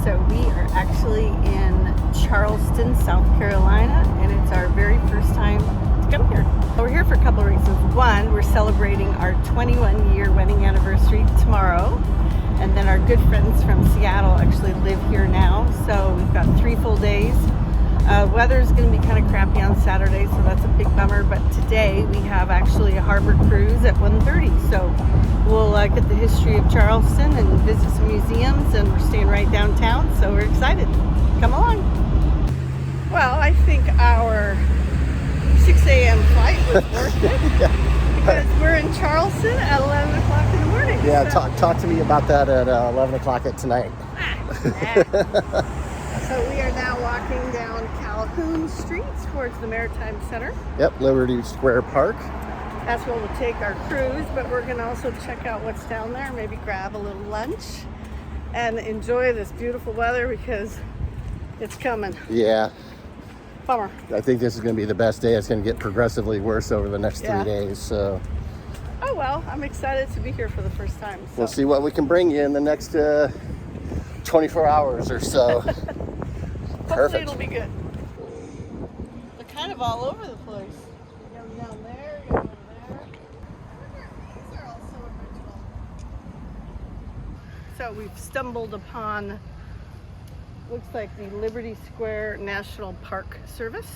So we are actually in Charleston, South Carolina, and it's our very first time to come here. We're here for a couple of reasons. One, we're celebrating our 21-year wedding anniversary tomorrow, and then our good friends from Seattle actually live here now, so we've got 3 full days. Weather is going to be kind of crappy on Saturday, so that's a big bummer, but today we have actually a harbor cruise at 1:30, so we'll get the history of Charleston and visit some museums, and we're staying right downtown, so we're excited. Come along. Well, I think our 6 a.m. flight was worth it because we're in Charleston at 11 o'clock in the morning. Yeah, so. Talk to me about that at 11 o'clock at tonight. So we are now walking down Calhoun Street towards the Maritime Center. Yep, Liberty Square Park. That's where we'll take our cruise, but we're going to also check out what's down there, maybe grab a little lunch and enjoy this beautiful weather because it's coming. Yeah. Bummer. I think this is going to be the best day. It's going to get progressively worse over the next 3 days. So. Oh, well, I'm excited to be here for the first time. So. We'll see what we can bring you in the next 24 hours or so. Hopefully it'll be good. They're kind of all over the place. You go down there, you go over there. These are all so original. So we've stumbled upon, looks like the Liberty Square National Park Service.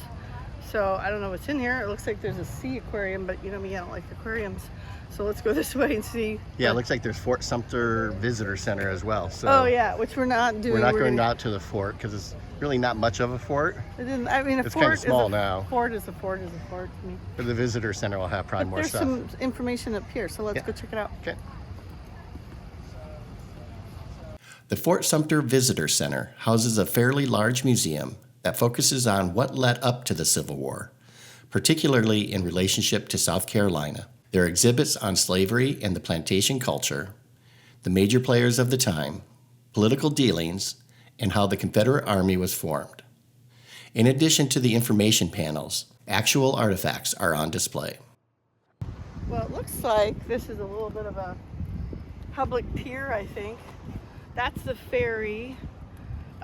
So I don't know what's in here. It looks like there's a sea aquarium, but you know me, I don't like aquariums. So let's go this way and see. Yeah, it looks like there's Fort Sumter Visitor Center as well. So oh yeah, which we're not doing. We're not going out to the fort because it's really not much of a fort. I mean, it's kind of small now. Fort is a fort to me. But the visitor center will have probably more stuff. There's some information up here, so let's go check it out. Okay. The Fort Sumter Visitor Center houses a fairly large museum that focuses on what led up to the Civil War, particularly in relationship to South Carolina. There are exhibits on slavery and the plantation culture, the major players of the time, political dealings, and how the Confederate Army was formed. In addition to the information panels, actual artifacts are on display. Well, it looks like this is a little bit of a public pier, I think. That's the ferry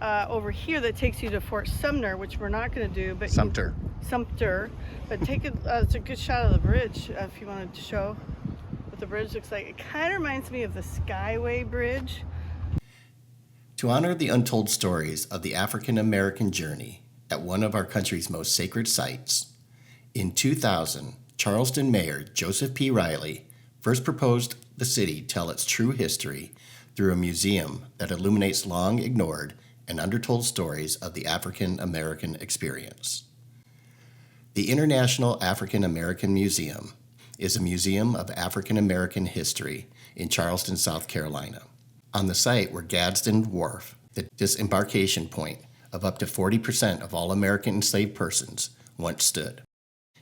over here that takes you to Fort Sumner, which we're not going to do. But Sumter. But take it's a good shot of the bridge if you wanted to show what the bridge looks like. It kind of reminds me of the Skyway Bridge. To honor the untold stories of the African American journey at one of our country's most sacred sites, in 2000, Charleston Mayor Joseph P. Riley first proposed the city tell its true history through a museum that illuminates long ignored and undertold stories of the African American experience. The International African American Museum is a museum of African American history in Charleston, South Carolina. On the site were Gadsden Wharf, the disembarkation point of up to 40% of all American enslaved persons, once stood.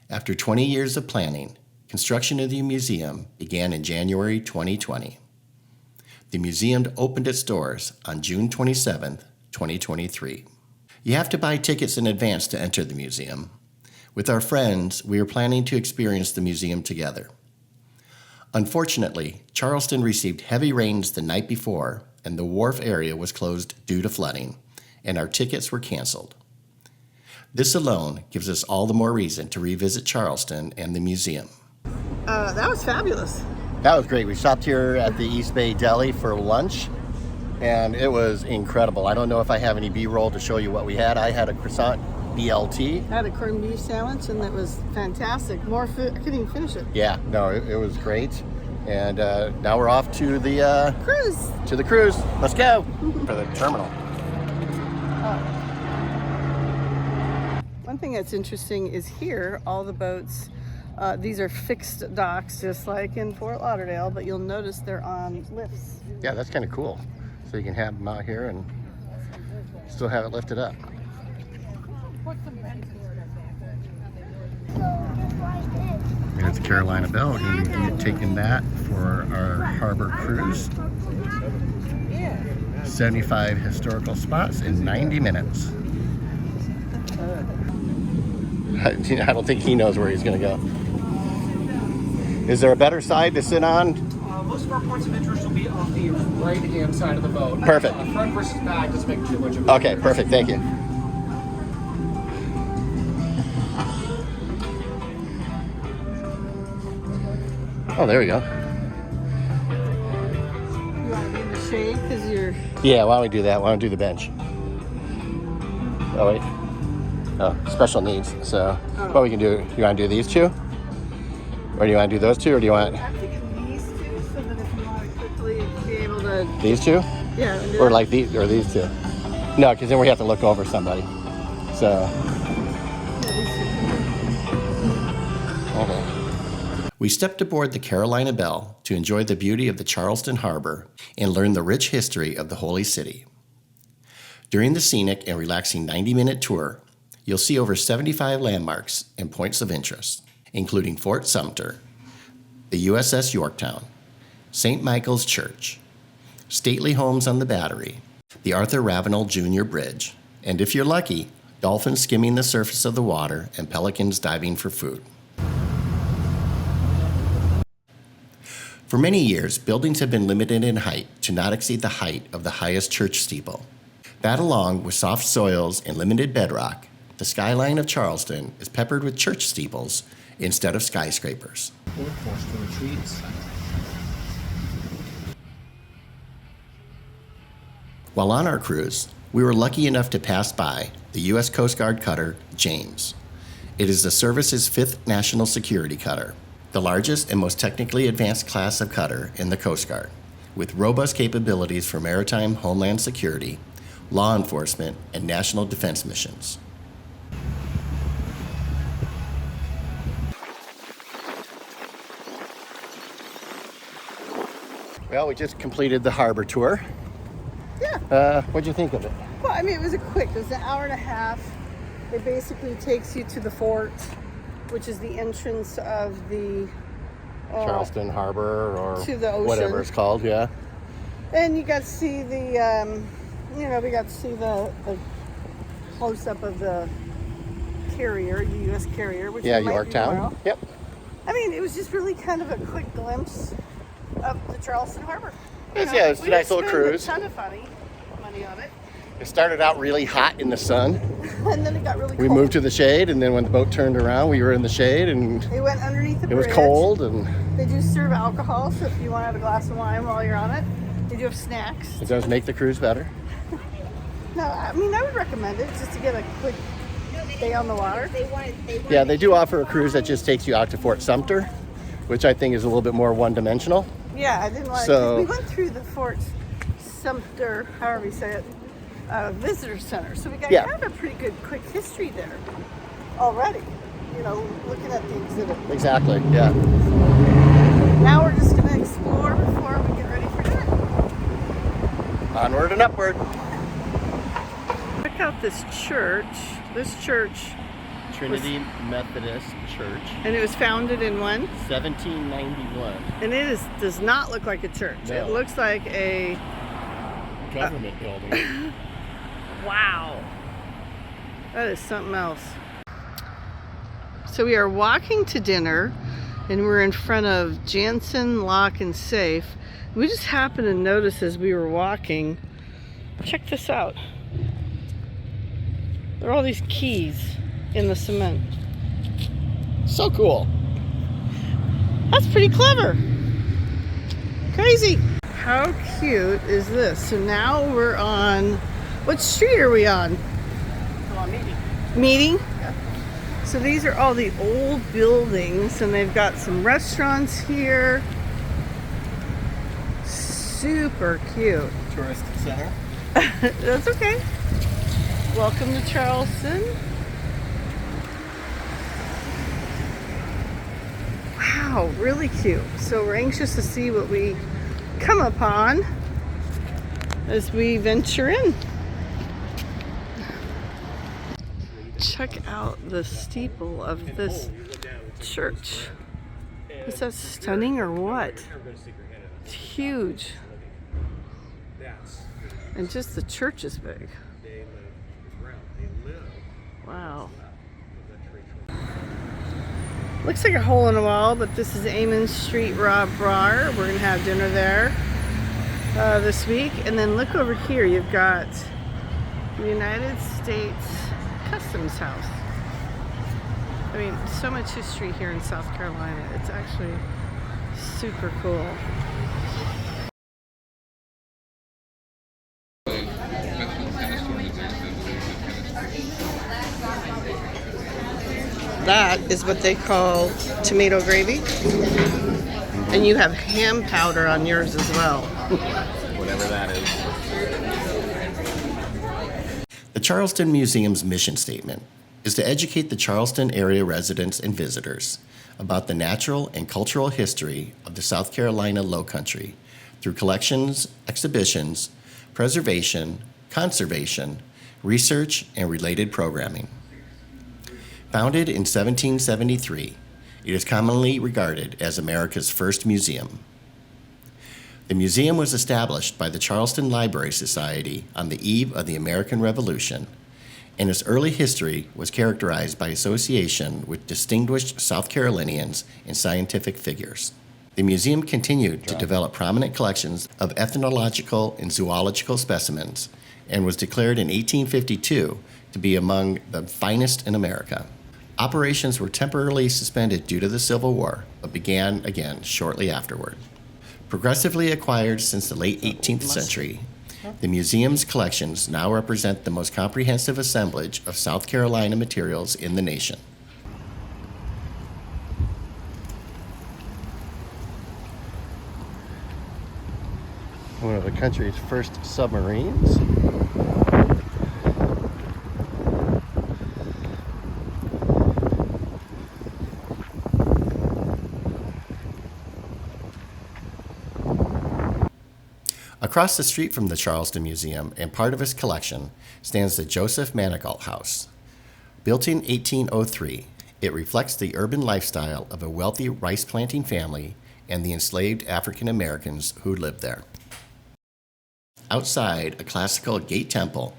After 20 years of planning, construction of the museum began in January 2020. The museum opened its doors on June 27, 2023. You have to buy tickets in advance to enter the museum. With our friends, we are planning to experience the museum together. Unfortunately, Charleston received heavy rains the night before, and the wharf area was closed due to flooding, and our tickets were canceled. This alone gives us all the more reason to revisit Charleston and the museum. That was fabulous. That was great. We stopped here at the East Bay Deli for lunch, and it was incredible. I don't know if I have any B-roll to show you what we had. I had a croissant BLT. I had a corned beef sandwich, and it was fantastic. More food, I couldn't even finish it. Yeah, no, it was great. And now we're off to the cruise. To the cruise. Let's go for the terminal. One thing that's interesting is here, all the boats, these are fixed docks, just like in Fort Lauderdale, but you'll notice they're on lifts. Yeah, that's kind of cool. So you can have them out here and still have it lifted up. There's the Carolina Bell. We're going to be taking that for our harbor cruise. 75 historical spots in 90 minutes. I don't think he knows where he's going to go. Is there a better side to sit on? Most of our points of interest will be off the right-hand side of the boat. Perfect. Front versus back doesn't make too much of a Okay, difference. perfect. Thank you. Oh, there we go. You want to be in the shade because you're. Yeah, why don't we do that? Why don't we do the bench? Oh, wait. Oh, special needs. So, what we can do, you want to do these two? Or do you want to do those two? Or do you want I'm thinking these two so that if you want to quickly be able to. these two? Yeah. do Or that. like these, or these two? No, because then we have to look over somebody. So, Yeah, these two. okay. We stepped aboard the Carolina Belle to enjoy the beauty of the Charleston Harbor and learn the rich history of the Holy City. During the scenic and relaxing 90-minute tour, you'll see over 75 landmarks and points of interest, including Fort Sumter, the USS Yorktown, St. Michael's Church, stately homes on the Battery, the Arthur Ravenel Jr. Bridge, and if you're lucky, dolphins skimming the surface of the water and pelicans diving for food. For many years, buildings have been limited in height to not exceed the height of the highest church steeple. That, along with soft soils and limited bedrock, the skyline of Charleston is peppered with church steeples instead of skyscrapers. Forced to retreats. While on our cruise, we were lucky enough to pass by the U.S. Coast Guard cutter James. It is the service's 5th national security cutter, the largest and most technically advanced class of cutter in the Coast Guard, with robust capabilities for maritime homeland security, law enforcement, and national defense missions. Well, we just completed the harbor tour. Yeah. What'd you think of it? Well, I mean, it was it was an hour and a half. It basically takes you to the fort, which is the entrance of the Charleston Harbor or to the ocean. whatever it's called, yeah. And you got to see the, we got to see the close up of the carrier, the U.S. carrier, which Yeah, we might do Yorktown. tomorrow. Yep. I mean, it was just really kind of a quick glimpse of the Charleston Harbor. It's a nice little cruise. We didn't spend a ton of money on it, It started out really hot in the sun. and then it got really cold. We moved to the shade, and then when the boat turned around, we were in the shade, and It went underneath the it was bridge. cold. And They do serve alcohol, so if you want to have a glass of wine while you're on it, they do have snacks. it does make the cruise better. No, I mean, I would recommend it just to get a quick day on the water. Yeah, they do offer a cruise that just takes you out to Fort Sumter, which I think is a little bit more one-dimensional. Yeah, I didn't like So- we went through the Fort Sumter, however you say it, visitor center. So we got Yeah. kind of a pretty good quick history there already. You know, looking at the exhibit. Exactly, yeah. Now we're just going to explore before we get ready for dinner. Onward and upward. Check out this church. This church, Trinity Methodist Church, and it was founded in when? 1791. And does not look like a church. No. It looks like a Government building. wow. That is something else. So we are walking to dinner, and we're in front of Jansen Lock and Safe. We just happened to notice as we were walking. Check this out. There are all these keys in the cement. So cool. That's pretty clever. Crazy. How cute is this? So now we're on, what street are we on? Meeting? Yeah. So these are all the old buildings, and they've got some restaurants here. Super cute. Tourist center. That's okay. Welcome to Charleston. Wow, really cute. So we're anxious to see what we come upon as we venture in. Check out the steeple of this church. Is that stunning or what? It's huge. And just the church is big. Wow. Looks like a hole in the wall, but this is Amon Street Rob Brar. We're gonna have dinner there this week. And then look over here, you've got the United States Customs House. I mean, so much history here in South Carolina. It's actually super cool. That is what they call tomato gravy. And you have ham powder on yours as well. Whatever that is. The Charleston Museum's mission statement is to educate the Charleston area residents and visitors about the natural and cultural history of the South Carolina Lowcountry through collections, exhibitions, preservation, conservation, research, and related programming. Founded in 1773, it is commonly regarded as America's first museum. The museum was established by the Charleston Library Society on the eve of the American Revolution, and its early history was characterized by association with distinguished South Carolinians and scientific figures. The museum continued to develop prominent collections of ethnological and zoological specimens and was declared in 1852 to be among the finest in America. Operations were temporarily suspended due to the Civil War, but began again shortly afterward. Progressively acquired since the late 18th century, the museum's collections now represent the most comprehensive assemblage of South Carolina materials in the nation. One of the country's first submarines. Across the street from the Charleston Museum and part of its collection stands the Joseph Manigault House. Built in 1803, it reflects the urban lifestyle of a wealthy rice planting family and the enslaved African Americans who lived there. Outside, a classical gate temple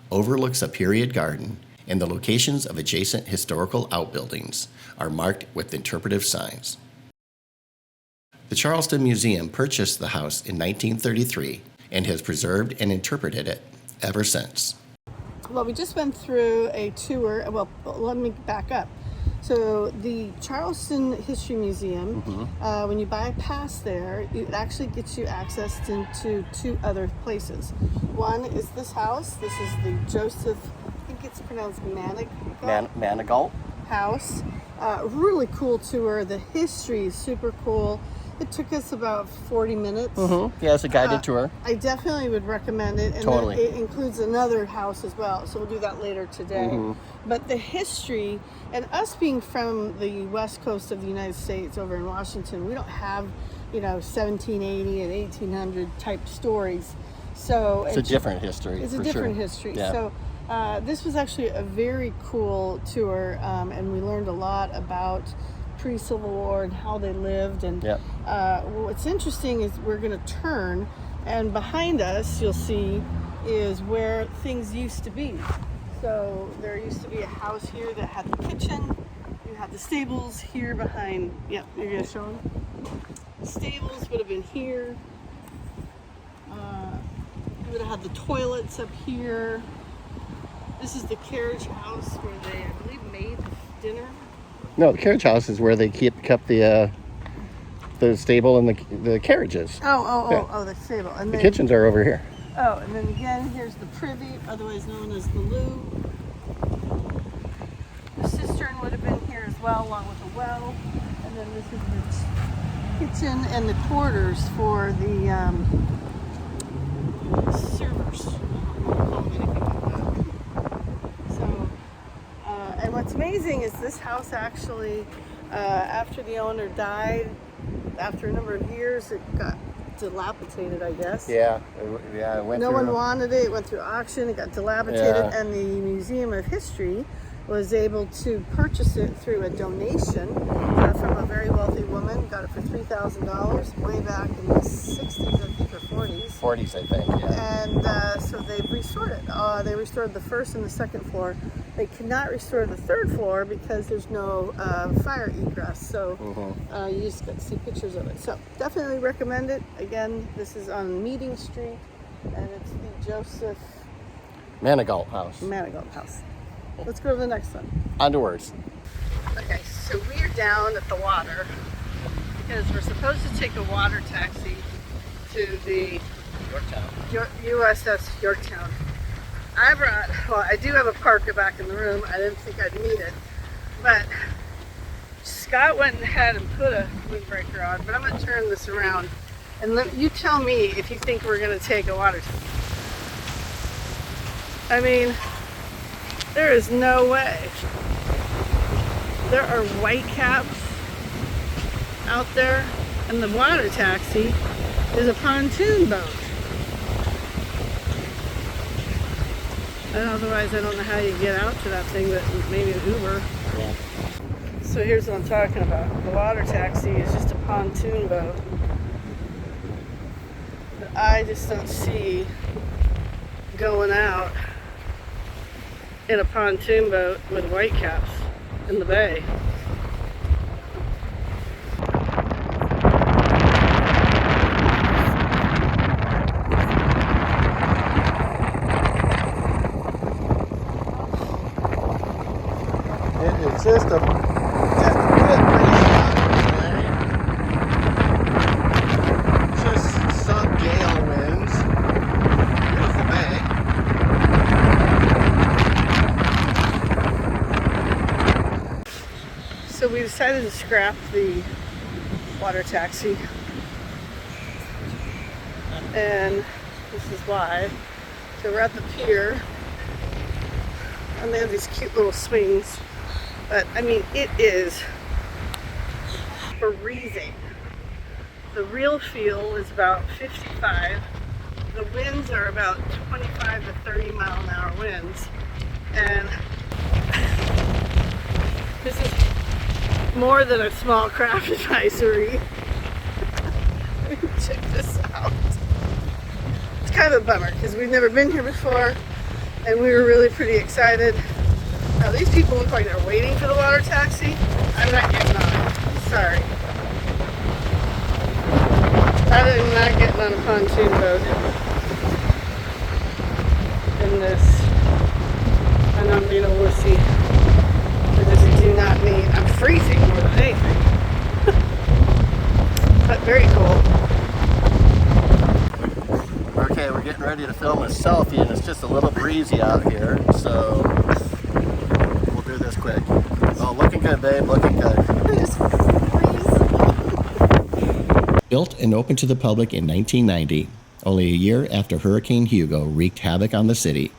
overlooks a period garden, and the locations of adjacent historical outbuildings are marked with interpretive signs. The Charleston Museum purchased the house in 1933 and has preserved and interpreted it ever since. Well, we just went through a tour. Well, let me back up. So the Charleston History Museum, when you buy a pass there, it actually gets you access into two other places. One is this house. This is the Joseph, I think it's pronounced Manigault. house. Really cool tour. The history is super cool. It took us about 40 minutes. Yeah, it's a guided tour. I definitely would recommend it. And Totally. then it includes another house as well. So we'll do that later today. But the history, and us being from the west coast of the United States over in Washington, we don't have, 1780 and 1800 type stories. So It's a different history. It's a for different sure. history. Yeah. So this was actually a very cool tour, and we learned a lot about pre-Civil War and how they lived. And what's interesting is we're going to turn, and behind us you'll see is where things used to be. So there used to be a house here that had the kitchen. You had the stables here behind. Yep, you're going to show them. The stables would have been here. You would have had the toilets up here. This is the carriage house where they, I believe, made dinner. No, the carriage house is where they kept the stable and the carriages. Oh, the stable. And The then, kitchens are over here. Oh, and then again, here's the privy, otherwise known as the loo. The cistern would have been here as well, along with the well. And then this is the kitchen and the quarters for the servers. So, and what's amazing is this house actually, after the owner died, after a number of years, it got dilapidated, I guess. Yeah, it went No through. one wanted it. It went through auction. It got dilapidated, and the Museum of History was able to purchase it through a donation from a very wealthy woman. Got it for $3,000 way back in the 60s, I think, or 40s. 40s, I think. Yeah. And so they've restored it. They restored the first and the second floor. They cannot restore the third floor because there's no fire egress. So you just get to see pictures of it. So definitely recommend it. Again, this is on Meeting Street, and it's the Joseph Manigault House. Manigault House. Let's go to the next one. Onwards. Okay, so we are down at the water because we're supposed to take a water taxi to the USS Yorktown. I do have a parka back in the room. I didn't think I'd need it, but Scott went ahead and put a windbreaker on, but I'm going to turn this around and you tell me if you think we're going to take a water taxi. I mean, there is no way. There are white caps out there, and the water taxi is a pontoon boat. And otherwise, I don't know how you get out to that thing, but maybe an Uber. Yeah. So here's what I'm talking about. The water taxi is just a pontoon boat. But I just don't see going out in a pontoon boat with white caps in the bay. It's just a bit breezy out today. Just some gale winds. Beautiful bay. So we decided to scrap the water taxi, and this is why. So we're at the pier, and they have these cute little swings, but I mean, it is freezing. The real feel is about 55. The winds are about 25 to 30 mile an hour winds, and this is more than a small craft advisory. Check this out. It's kind of a bummer because we've never been here before, and we were really pretty excited. Now these people look like they're waiting for the water taxi. I'm not getting on it. Sorry. I'm not getting on a pontoon boat in this. And I'm being a wussy. I just do not need. I'm freezing more than anything. But very cool. Okay, we're getting ready to film a selfie, and it's just a little breezy out here, so we'll do this quick. Oh, looking good, babe, looking good. Built and opened to the public in 1990, only a year after Hurricane Hugo wreaked havoc on the city,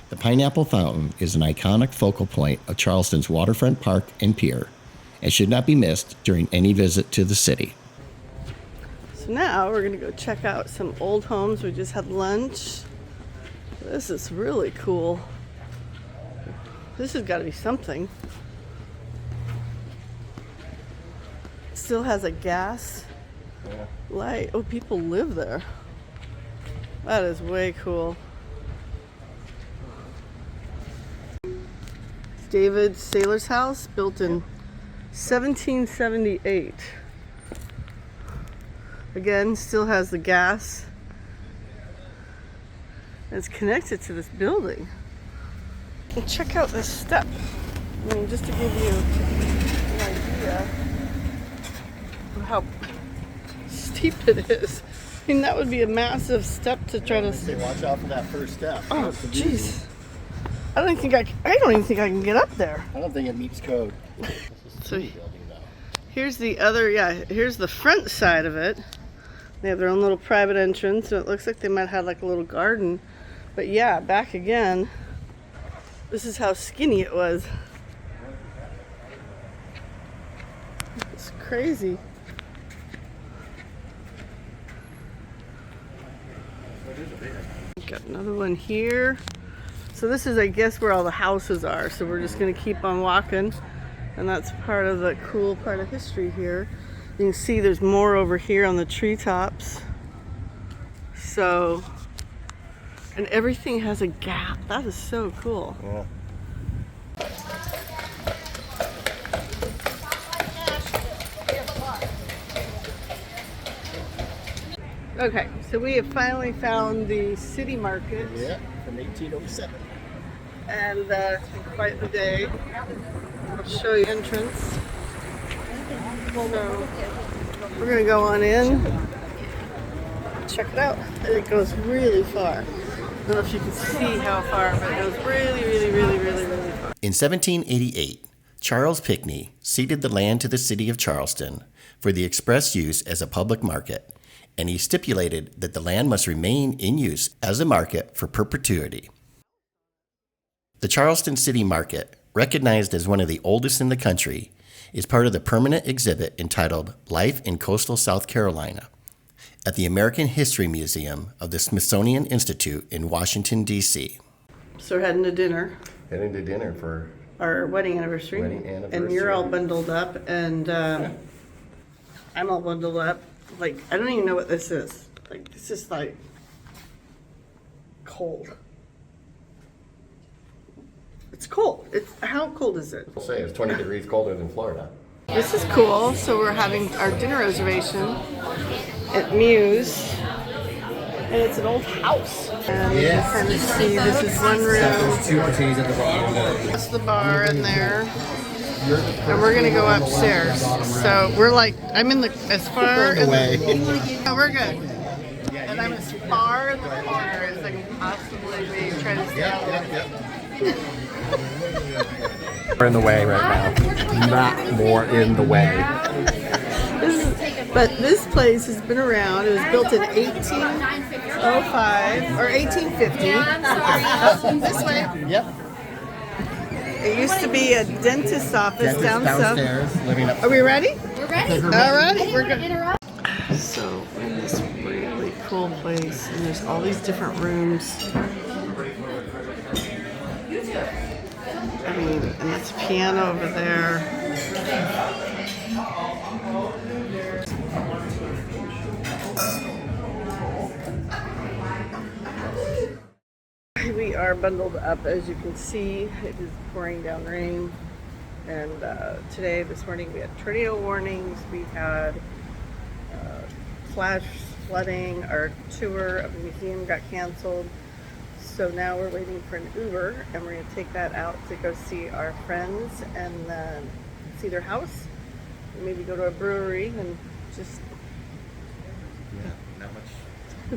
the Pineapple Fountain is an iconic focal point of Charleston's Waterfront Park and Pier, and should not be missed during any visit to the city. So now we're gonna go check out some old homes. We just had lunch. This is really cool. This has got to be something. Still has a gas light. Oh, people live there. That is way cool. David Sailor's house, built in 1778. Again, still has the gas. And it's connected to this building. And check out this step. I mean, just to give you an idea of how steep it is. I mean, that would be a massive step to try to. Say, watch out for that first step. Oh, jeez. I don't even think I can get up there. I don't think it meets code. So here's the other, here's the front side of it. They have their own little private entrance, so it looks like they might have like a little garden. But yeah, back again. This is how skinny it was. It's crazy. Got another one here. So this is, I guess, where all the houses are. So we're just gonna keep on walking. And that's part of the cool part of history here. You can see there's more over here on the treetops. So, and everything has a gap. That is so cool. Yeah. Okay, so we have finally found the city market. Yeah, from 1807. And it's been quite the day. I'll show you entrance. So we're gonna go on in. Check it out. And it goes really far. I don't know if you can see how far, but it goes really far. In 1788, Charles Pinckney ceded the land to the city of Charleston for the express use as a public market, and he stipulated that the land must remain in use as a market for perpetuity. The Charleston City Market, recognized as one of the oldest in the country, is part of the permanent exhibit entitled Life in Coastal South Carolina at the American History Museum of the Smithsonian Institute in Washington, D.C. So we're heading to dinner, Heading to dinner for our wedding anniversary. Wedding anniversary. And you're all bundled up, and I'm all bundled up. Like, I don't even know what this is. Like, this is like cold. It's cold. How cold is it? We'll say it's 20 degrees colder than Florida. This is cool. So we're having our dinner reservation at Muse, and it's an old house. And you can kind of see this is one room. Two martinis at the bottom. That's the bar in there. And we're gonna go upstairs. So we're like, I'm in the as far as oh, we're good. And I'm as far in the corner as I can possibly be. Trying to stay. We're in the way right now. Not more in the way. But this place has been around. It was built in 1805 or 1850. This way. Yep. It used to be a dentist's office downstairs, living up. Are we ready? We're ready. All right. We're good. Interrupt. So we're in this really cool place, and there's all these different rooms. I mean, and that's a piano over there. We are bundled up, as you can see. It is pouring down rain, and this morning we had tornado warnings. We had flash flooding. Our tour of the museum got canceled, so now we're waiting for an Uber, and we're going to take that out to go see our friends and see their house, and maybe go to a brewery and just Not much.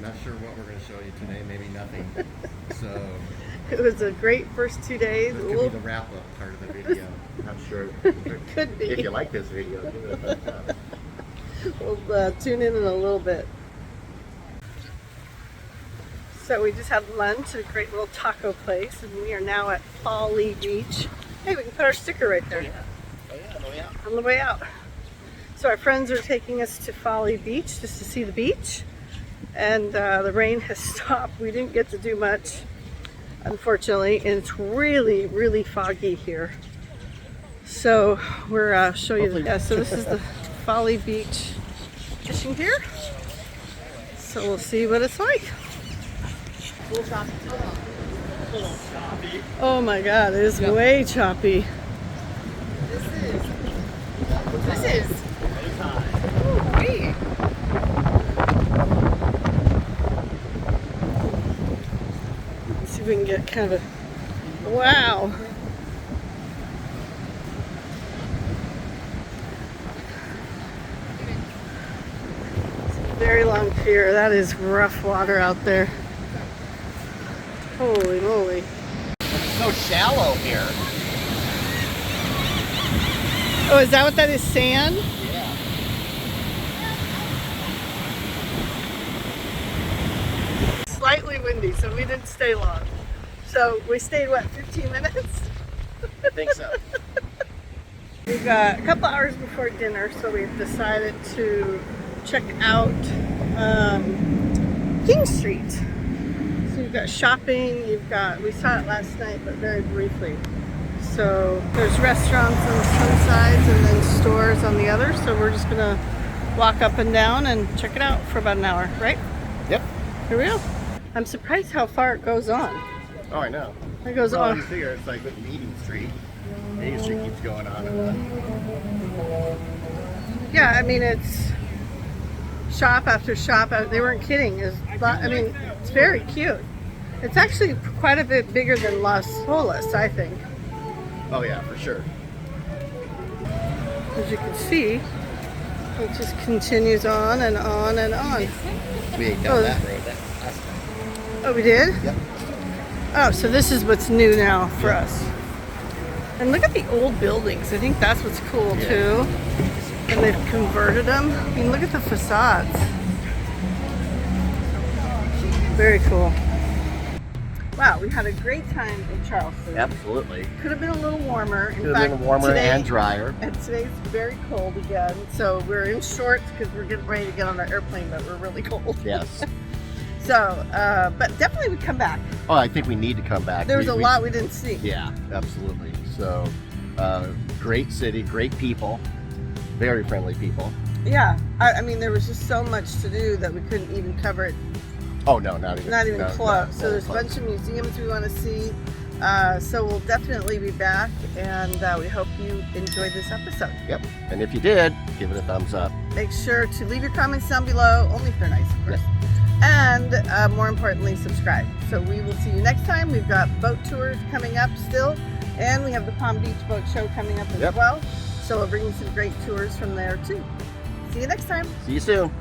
Not sure what we're going to show you today. Maybe nothing. So It was a great first 2 days. this could be the wrap-up part of the video. Not sure. Could be. If you like this video, give it a thumbs up. We'll tune in a little bit. So we just had lunch at a great little taco place, and we are now at Folley Beach. Hey, we can put our sticker right there. Oh yeah, on the way out. On the way out. So our friends are taking us to Folley Beach just to see the beach, and the rain has stopped. We didn't get to do much, unfortunately, and it's really foggy here. So we're show you. So this is the Folley Beach fishing pier. So we'll see what it's like. Oh my God, it is way choppy. This is. Ooh, great. Let's see if we can get kind of a wow. It's a very long pier. That is rough water out there. Holy moly. It's so shallow here. Oh, is that what that is? Sand? Yeah. Slightly windy, so we didn't stay long. So we stayed, what, 15 minutes? I think so. We've got a couple hours before dinner, so we've decided to check out King Street. So you've got shopping, we saw it last night, but very briefly. So there's restaurants on some sides and then stores on the other. So we're just gonna walk up and down and check it out for about an hour, right? Yep. For real? I'm surprised how far it goes on. Oh, I know. It goes Well, on. you figure it's like with Meeting Street. Meeting Street keeps going on and on. Yeah, I mean, it's shop after shop. They weren't kidding. It's very cute. It's actually quite a bit bigger than Las Olas, I think. Oh yeah, for sure. As you can see, it just continues on and on and on. We ate down that road last time. Oh, we did? Yep. Oh, so this is what's new now for us. And look at the old buildings. I think that's what's cool too. And they've converted them. I mean, look at the facades. Very cool. Wow, we had a great time in Charleston. Absolutely. Could have been a little warmer. Could have been warmer and drier. And today's very cold again. So we're in shorts because we're getting ready to get on our airplane, but we're really cold. Yes. So, but definitely would come back. Oh, I think we need to come back. There was a lot we didn't see. Yeah, absolutely. So, great city, great people, very friendly people. Yeah, I mean, there was just so much to do that we couldn't even cover it. Oh no, not even Close. So there's a bunch of museums we want to see. So we'll definitely be back, and we hope you enjoyed this episode. Yep. And if you did, give it a thumbs up. Make sure to leave your comments down below, only if they're nice, of course. And more importantly, subscribe. So we will see you next time. We've got boat tours coming up still, and we have the Palm Beach Boat Show coming up as well. So we'll bring you some great tours from there too. See you next time. See you soon.